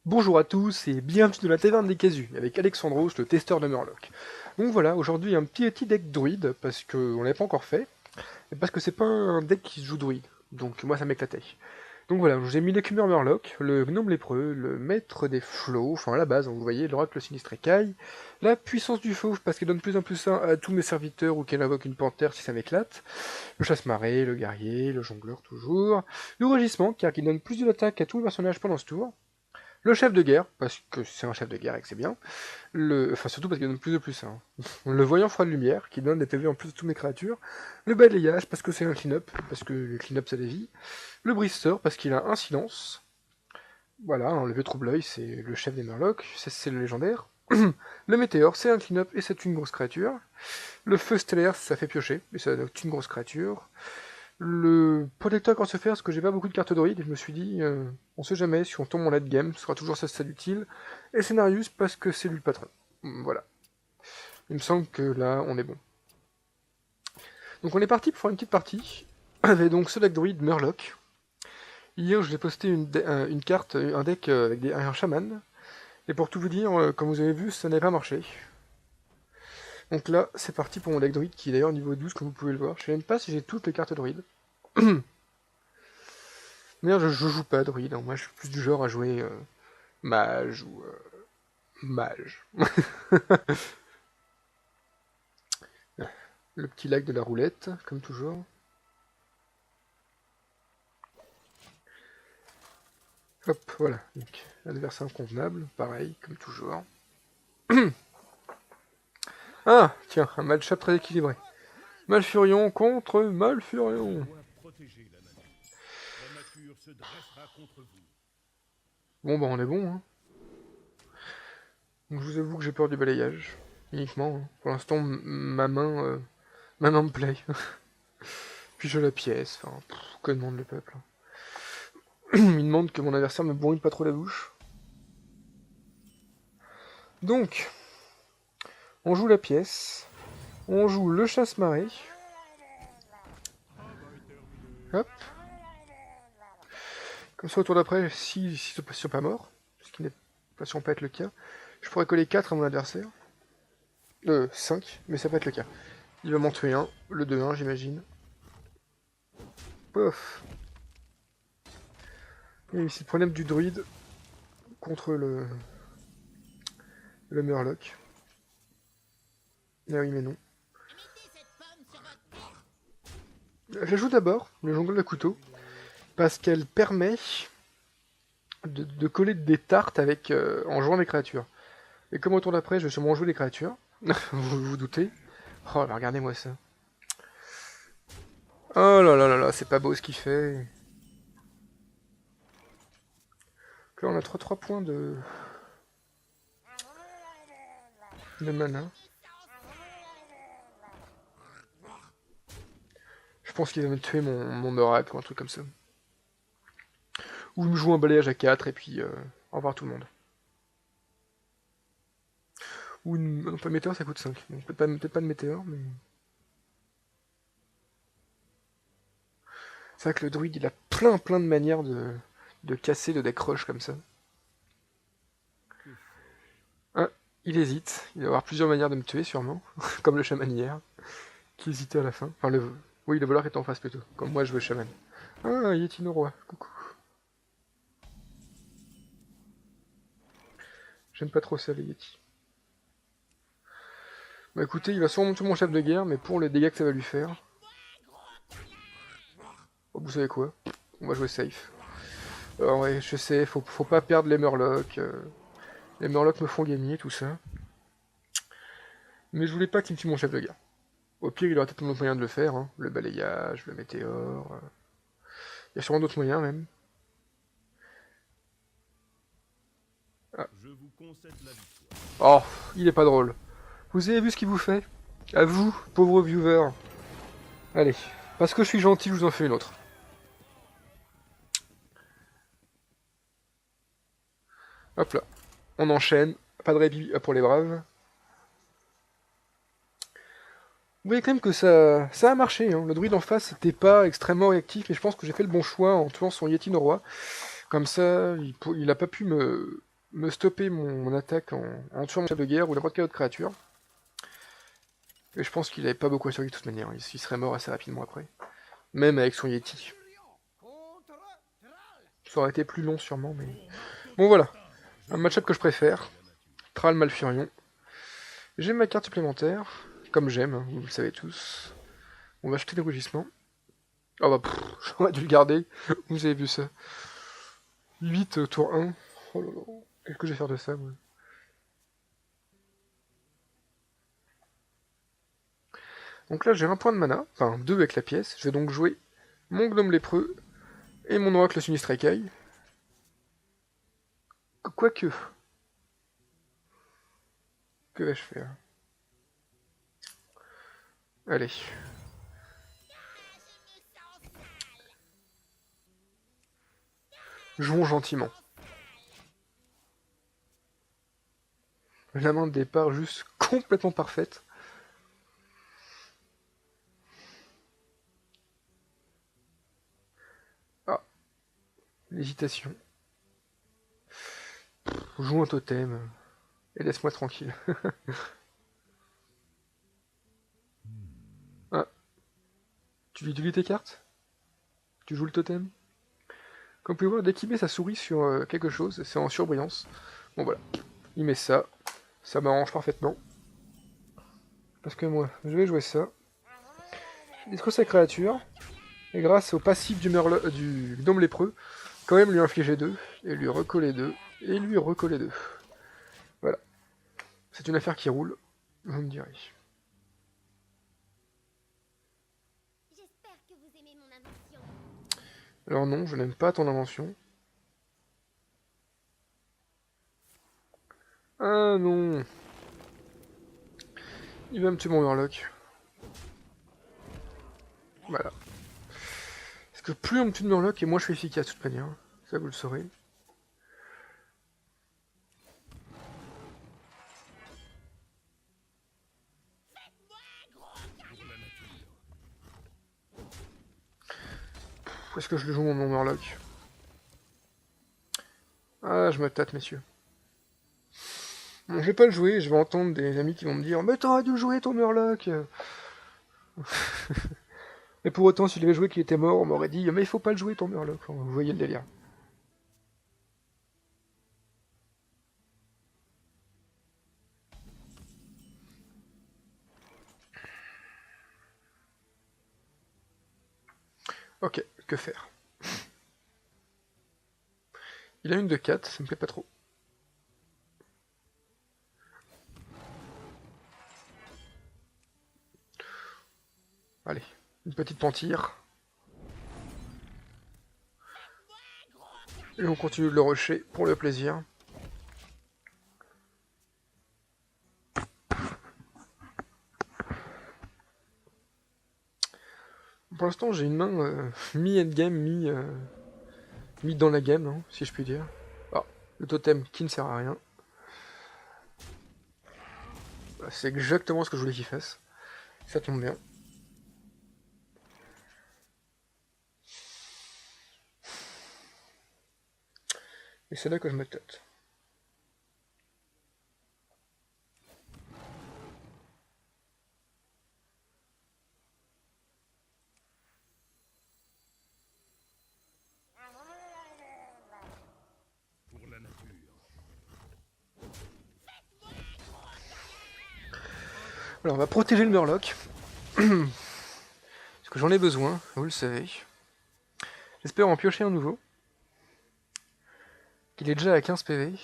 Bonjour à tous et bienvenue dans la taverne des Casus, avec Alexandros, le testeur de Murloc. Donc voilà, aujourd'hui un petit deck druide, parce qu'on l'avait pas encore fait, et parce que c'est pas un deck qui se joue druide, donc moi ça m'éclatait. Donc voilà, j'ai mis l'écumeur Murloc, le gnome lépreux, le maître des flots, enfin à la base, vous voyez, l'oracle sinistre écaille, la puissance du fauve, parce qu'elle donne plus en plus un à tous mes serviteurs ou qu'elle invoque une panthère si ça m'éclate, le chasse-marée, le guerrier, le jongleur toujours, le rugissement, car il donne plus d'attaque à tous les personnages pendant ce tour, le chef de guerre, parce que c'est un chef de guerre et que c'est bien. Enfin, surtout parce qu'il donne plus de plus. Hein. Le voyant froid de lumière, qui donne des PV en plus de toutes mes créatures. Le balayage, parce que c'est un clean-up, parce que le clean-up ça dévie. Le bristeur, parce qu'il a un silence. Voilà, hein, le vieux trouble-œil, c'est le chef des Murlocs, c'est le légendaire. Le météore, c'est un clean-up et c'est une grosse créature. Le feu stellaire, ça fait piocher, et ça donne une grosse créature. Le protecteur quand se faire, parce que j'ai pas beaucoup de cartes druides, et je me suis dit, on sait jamais, si on tombe en late game, ce sera toujours ça utile. Et Scénarius, parce que c'est lui le patron. Voilà. Il me semble que là, on est bon. Donc on est parti pour faire une petite partie, avec donc ce deck druide Murloc. Hier, je l'ai posté une carte, un deck avec un chaman, et pour tout vous dire, comme vous avez vu, ça n'a pas marché. Donc là, c'est parti pour mon deck druide, qui est d'ailleurs niveau 12, comme vous pouvez le voir. Je sais même pas si j'ai toutes les cartes druides. Merde, je joue pas druide, hein. Moi je suis plus du genre à jouer mage ou mage. Le petit lac de la roulette, comme toujours. Hop, voilà. Donc, adversaire inconvenable, pareil, comme toujours. Ah, tiens, un match-up très équilibré. Malfurion contre Malfurion. Bon, bah on est bon, hein. Donc je vous avoue que j'ai peur du balayage, uniquement. Hein. Pour l'instant, ma main me plaît. Puis je la pièce, enfin, que demande le peuple. Il demande que mon adversaire me brûle pas trop la bouche. Donc, on joue la pièce, on joue le chasse-marée. Hop. Comme ça, au tour d'après, si ce patient pas mort, ce qui n'est pas sûr pas être le cas, je pourrais coller 4 à mon adversaire. 5, mais ça peut être le cas. Il va m'en tuer un, le 2-1 j'imagine. Pof. Et c'est le problème du druide contre le Murloc. Ah oui mais non. J'ajoute d'abord le jongle à couteau, parce qu'elle permet de coller des tartes avec en jouant des créatures. Et comme au tour d'après, je vais sûrement jouer des créatures, vous vous doutez. Oh là, regardez-moi ça. Oh là là là là, c'est pas beau ce qu'il fait. Donc là on a 3 points de mana. Je pense qu'il va me tuer mon oracle ou un truc comme ça. Ou il me joue un balayage à 4 et puis au revoir tout le monde. Ou une... Non, pas de météore, ça coûte 5. Donc peut-être pas de météore, mais... C'est vrai que le druide, il a plein de manières de casser le deck rush comme ça. Ah, il hésite. Il va avoir plusieurs manières de me tuer, sûrement. Comme le chaman hier, qui hésitait à la fin. Enfin, oui, le voleur est en face plutôt. Comme moi, je veux chaman. Ah, Yeti no roi. Coucou. J'aime pas trop ça, les Yeti. Bah écoutez, il va sûrement tuer mon chef de guerre, mais pour les dégâts que ça va lui faire... Oh, vous savez quoi? On va jouer safe. Alors ouais, je sais, faut pas perdre les Murlocs. Les Murlocs me font gagner, tout ça. Mais je voulais pas qu'il me tue mon chef de guerre. Au pire, il aura peut-être un autre moyen de le faire, hein. Le balayage, le météore... Il y a sûrement d'autres moyens, même. Ah. Oh, il est pas drôle. Vous avez vu ce qu'il vous fait? À vous, pauvres viewers. Allez, parce que je suis gentil, je vous en fais une autre. Hop là, on enchaîne. Pas de répit pour les braves. Vous voyez quand même que ça a marché. Hein. Le druide en face n'était pas extrêmement réactif, mais je pense que j'ai fait le bon choix en tuant son Yeti Norrois. Comme ça, il a pas pu me me stopper mon attaque en tuant mon chef de guerre ou n'importe quelle autre créature. Et je pense qu'il avait pas beaucoup à survivre de toute manière, il serait mort assez rapidement après. Même avec son Yeti. Ça aurait été plus long sûrement, mais... Bon voilà, un match-up que je préfère. Thrall Malfurion. J'ai ma carte supplémentaire, comme j'aime, hein, vous le savez tous. On va acheter des rugissements. Ah bah j'aurais dû le garder, vous avez vu ça. 8 tour 1. Oh là là, qu'est-ce que je vais faire de ça moi. Donc là j'ai un point de mana, enfin 2 avec la pièce. Je vais donc jouer mon gnome lépreux et mon oracle sinistre écaille. Quoique... Que vais-je faire? Allez. Jouons gentiment. La main de départ juste complètement parfaite. Ah. L'hésitation. Joue un totem. Et laisse-moi tranquille. Ah. Tu utilises tes cartes? Tu joues le totem? Comme vous pouvez voir, dès qu'il met sa souris sur quelque chose, c'est en surbrillance. Bon voilà. Il met ça. Ça m'arrange parfaitement. Parce que moi, je vais jouer ça. Je détruis sa créature. Et grâce au passif du gnome lépreux, quand même lui infliger 2, et lui recoller 2, et lui recoller 2. Voilà. C'est une affaire qui roule, vous me direz. Alors non, je n'aime pas ton invention. Ah non. Il va me tuer mon Murloc. Voilà. Parce que plus on me tue de Murloc, et moins je suis efficace de toute manière. Ça vous le saurez. Où est-ce que je le joue mon Murloc? Ah, je me tâte, messieurs. Bon, je vais pas le jouer, je vais entendre des amis qui vont me dire « Mais t'aurais dû jouer ton Murloc !» Et pour autant, s'il avait joué qu'il était mort, on m'aurait dit « Mais il faut pas le jouer ton Murloc !» Vous voyez le délire. Ok, que faire? Il a une de 4, ça me plaît pas trop. Allez, une petite pantire. Et on continue de le rusher pour le plaisir. Pour l'instant, j'ai une main mi-endgame, mi dans la game, hein, si je puis dire. Ah, le totem qui ne sert à rien. Voilà, c'est exactement ce que je voulais qu'il fasse. Ça tombe bien. Et c'est là que je me tâte. Alors on va protéger le Murloc. Parce que j'en ai besoin, vous le savez. J'espère en piocher un nouveau. Qu'il est déjà à 15 PV.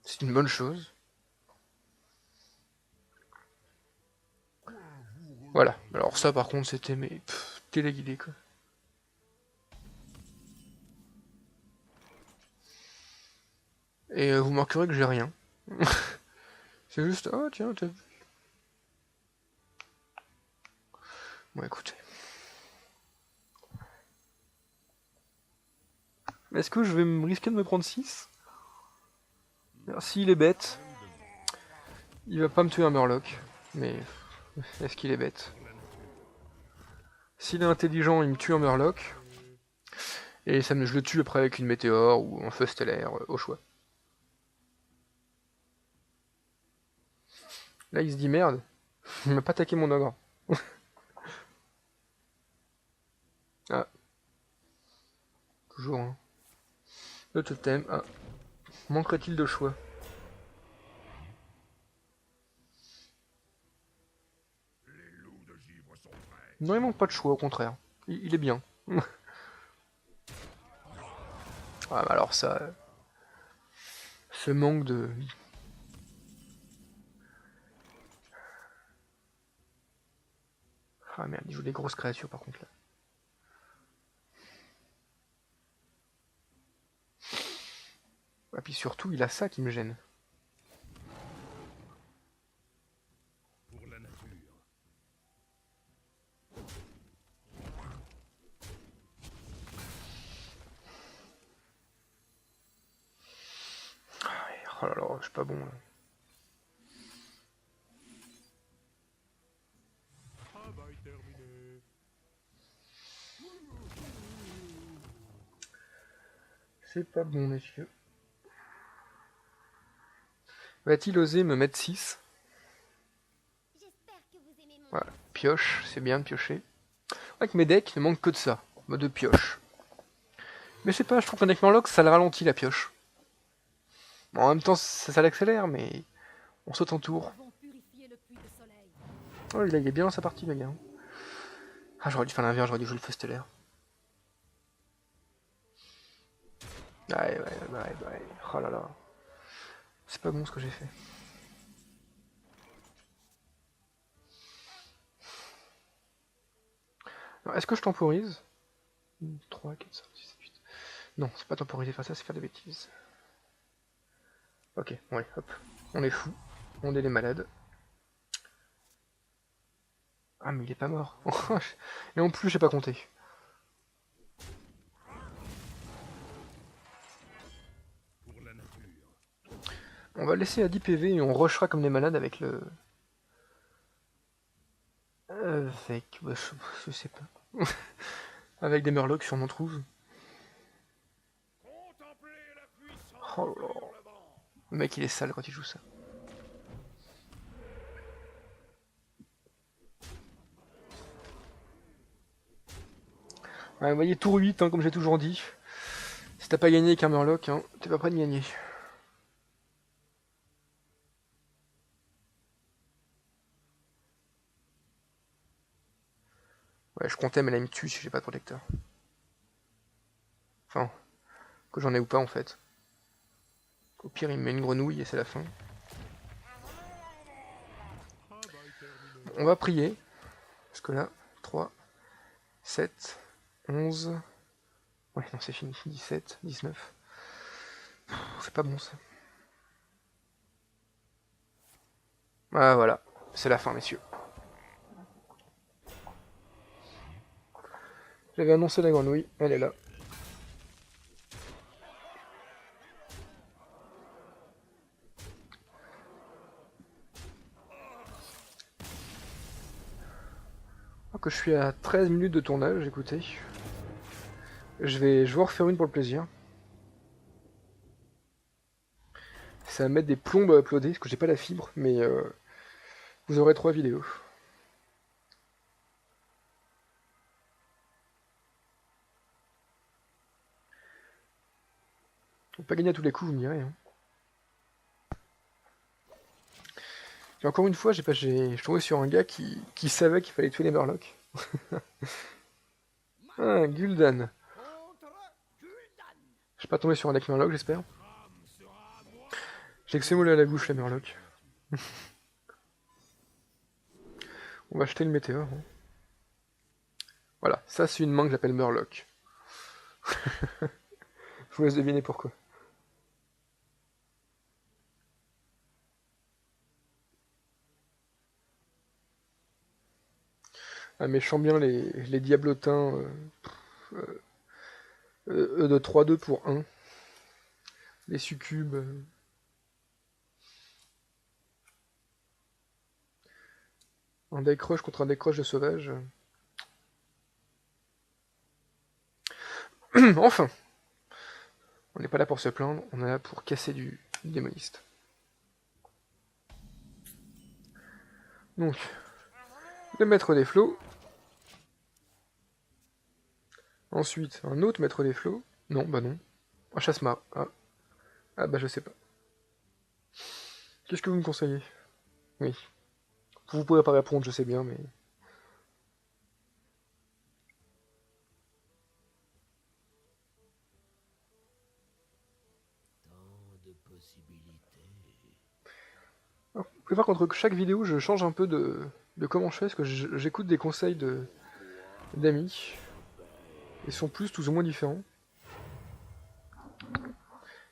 C'est une bonne chose. Voilà. Alors ça par contre c'était mes téléguidés quoi. Et vous remarquerez que j'ai rien. C'est juste, oh tiens, t'as vu. Bon écoutez. Est-ce que je vais me risquer de me prendre 6? S'il est bête, il va pas me tuer un Murloc. Mais est-ce qu'il est bête? S'il est intelligent, il me tue un Murloc. Et je le tue après avec une météore ou un feu stellaire, au choix. Là, il se dit merde, il m'a pas attaqué mon ogre. Ah, toujours, hein. Le totem, ah. Manquerait-il de choix? Non, il manque pas de choix, au contraire. Il est bien. Ah, bah alors ça... Ce manque de... Ah merde, il joue des grosses créatures par contre là. Et puis surtout, il a ça qui me gêne. Pour la nature. Oh là là, je suis pas bon là. Travail terminé. C'est pas bon, messieurs. Va-t-il oser me mettre 6? Voilà, pioche, c'est bien de piocher. Avec mes decks, il ne manque que de ça, mode de pioche. Mais je sais pas, je trouve qu'un deck Murloc, ça le ralentit la pioche. Bon, en même temps, ça l'accélère, mais on saute en tour. Oh, il est bien dans sa partie, le gars. Ah, j'aurais dû faire l'inverse, j'aurais dû jouer le feu stellaire. Ouais. Oh là là. C'est pas bon ce que j'ai fait. Est-ce que je temporise? 3, 4, 5, 6, 7, 8. Non, c'est pas temporiser, faire ça, c'est faire des bêtises. Ok, ouais, hop. On est fou. On est les malades. Ah, mais il est pas mort. Et en plus, j'ai pas compté. Pour la nature. On va laisser à 10 PV et on rushera comme des malades avec le... bah, je sais pas. Avec des Murlocs sur mon trouve. Contemplez la puissance Oh là de là. l'Hurlevent. Le mec, il est sale quand il joue ça. Ouais, vous voyez, tour 8, hein, comme j'ai toujours dit. Si t'as pas gagné avec un Murloc, hein, t'es pas prêt de gagner. Ouais, je comptais, mais là, il me tue si j'ai pas de protecteur. Enfin, que j'en ai ou pas, en fait. Au pire, il me met une grenouille et c'est la fin. Travail terminé. On va prier. Parce que là, 3, 7, 11... Ouais, non, c'est fini. 17, 19... C'est pas bon, ça. Ah, voilà. C'est la fin, messieurs. J'avais annoncé la grenouille, elle est là. Alors que je suis à 13 minutes de tournage, écoutez. Je vais en refaire une pour le plaisir. Ça va mettre des plombes à uploader, parce que j'ai pas la fibre, mais vous aurez 3 vidéos. On peut pas gagner à tous les coups, vous me direz. Hein. Et encore une fois, je suis tombé sur un gars qui savait qu'il fallait tuer les Murlocs. Ah, Gul'dan. Contre Gul'dan. Je suis pas tombé sur un deck Murloc, j'espère. L'âme sera à moi. J'ai que ces mots à la bouche, les Murlocs. On va acheter le météore. Hein. Voilà, ça c'est une main que j'appelle Murloc. Je vous laisse deviner pourquoi. Ah, mais je sens bien les diablotins de 3-2 pour 1. Les succubes. Un deck rush contre un deck rush de sauvage. Enfin, on n'est pas là pour se plaindre, on est là pour casser du démoniste. Donc, le maître des flots. Ensuite, un autre maître des flots. Non, bah non. Un chasse-marée. Ah bah je sais pas. Qu'est-ce que vous me conseillez? Oui. Vous pourrez pas répondre, je sais bien, mais... Alors, vous pouvez voir qu'entre chaque vidéo, je change un peu de comment je fais, parce que j'écoute des conseils d'amis. Ils sont tous ou moins différents.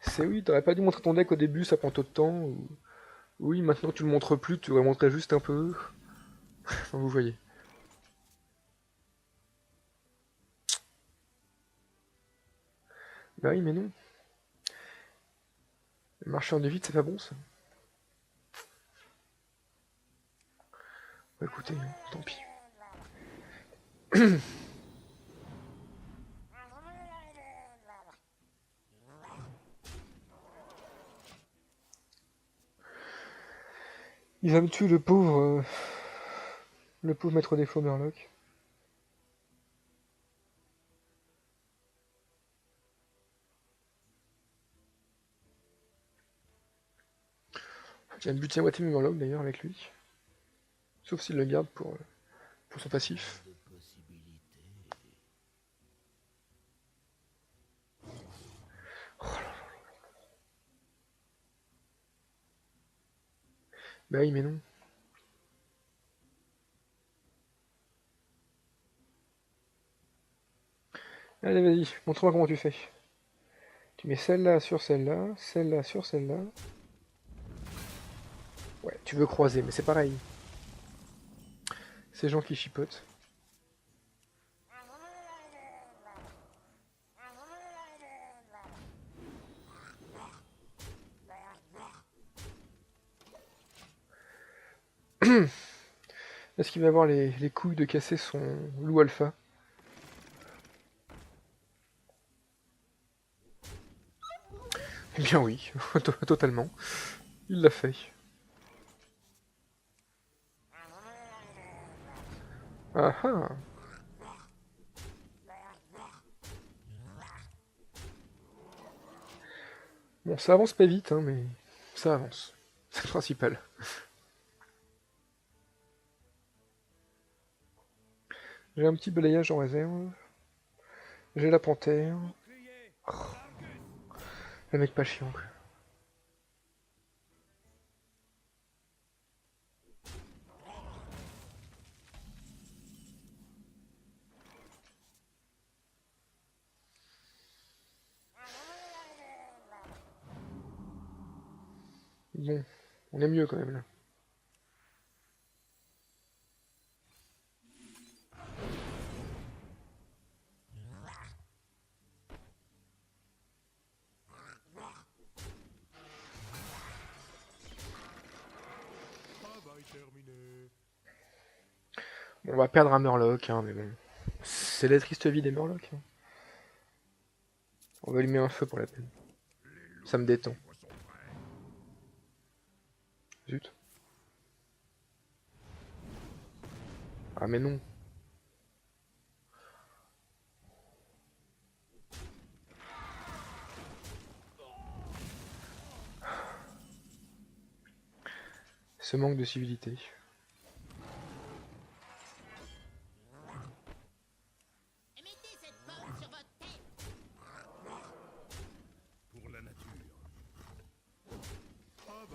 C'est oui, t'aurais pas dû montrer ton deck au début, ça prend trop de temps. Ou... Oui, maintenant tu le montres plus, tu devrais montrer juste un peu. Enfin, vous voyez. Bah oui, mais non. Le marché en vite, c'est pas bon ça. Bah écoutez, tant pis. Il va me tuer le pauvre maître des flots Murloc. Il va me buter à moitié Murloc d'ailleurs avec lui. Sauf s'il le garde pour son passif. Oh là là. Bah oui, mais non. Allez, vas-y, montre-moi comment tu fais. Tu mets celle-là sur celle-là, celle-là sur celle-là. Ouais, tu veux croiser, mais c'est pareil. Ces gens qui chipotent. Est-ce qu'il va avoir les couilles de casser son loup alpha? Eh bien oui, totalement. Il l'a fait. Ah ah. Bon, ça avance pas vite, hein, mais ça avance. C'est le principal. J'ai un petit balayage en réserve. J'ai la panthère. Oh, le mec pas chiant. Bon, on est mieux quand même là. Bon, on va perdre un Murloc, hein, mais bon. C'est la triste vie des Murlocs. Hein. On va lui mettre un feu pour la peine. Ça me détend. Zut. Ah mais non. Ce manque de civilité.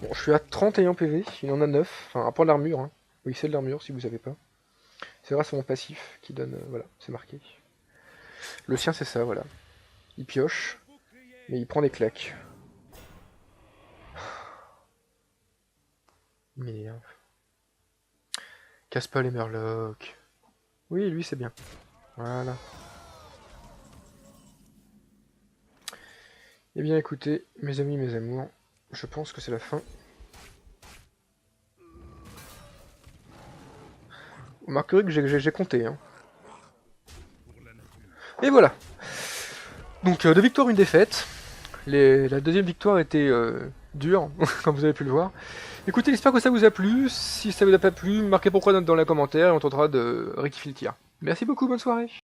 Bon, je suis à 31 PV, il en a 9, enfin à part l'armure, hein. Oui, c'est de l'armure si vous savez pas. C'est grâce à mon passif qui donne, voilà, c'est marqué. Le sien c'est ça, voilà. Il pioche, mais il prend des claques. Merde. Casse pas les Murlocs. Oui, lui c'est bien. Voilà. Eh bien écoutez, mes amis, mes amours, je pense que c'est la fin. Vous remarquerez que j'ai compté. Hein. Et voilà. Donc 2 victoires, une défaite. La deuxième victoire était dur, comme vous avez pu le voir. Écoutez, j'espère que ça vous a plu. Si ça vous a pas plu, marquez pourquoi dans les commentaires et on tentera de rectifier le tir. Merci beaucoup, bonne soirée.